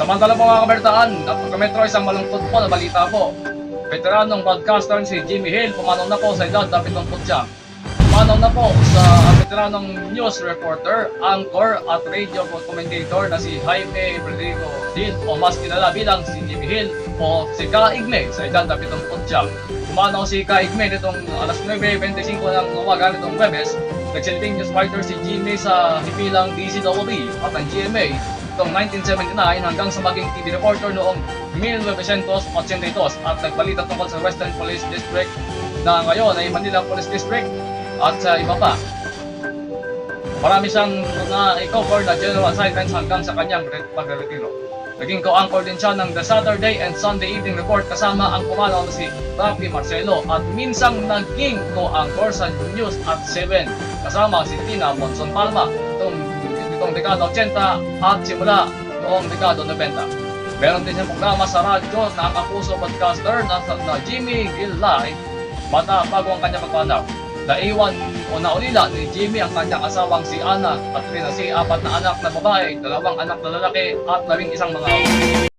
Samantala po mga kabertaan, napagkametro isang malungkot po na balita po. Veteranong broadcaster si Jimmy Hill pumanaw na po sa edad na 70. Pumanaw na po sa veteranong news reporter, anchor at radio commentator na si Jaime Rodrigo Hill o mas kilala bilang si Jimmy Hill o si Kaigme sa edad na 70. Pumanaw si Kaigme nitong alas 9:25 ng umaga nitong Webes. Nagsilbing newswriter si Jimmy sa hipilang DCWB at ang GMA noong 1979 hanggang sa maging TV reporter noong 1982 at nagbalita tungkol sa Western Police District na ngayon ay Manila Police District at sa iba pa. Marami siyang mga i-cover na general assignments hanggang sa kanyang pagre-retiro. Naging co-anchor din siya ng The Saturday and Sunday Evening Report kasama ang pumanaw na si Rafi Marcelo at minsang naging co-anchor sa News at 7 kasama si Tina Monson Palma itong dekada 80 at simula noong dekada 90. Meron din siyang programa sa radyo na ang kapuso podcaster na Jimmy Hill Live bata bago ang kanyang pagpanaw. Naiwan o naulila ni Jimmy ang kanyang asawang si Ana at rin si 4 na anak na babae, 2 anak na lalaki at 11 mga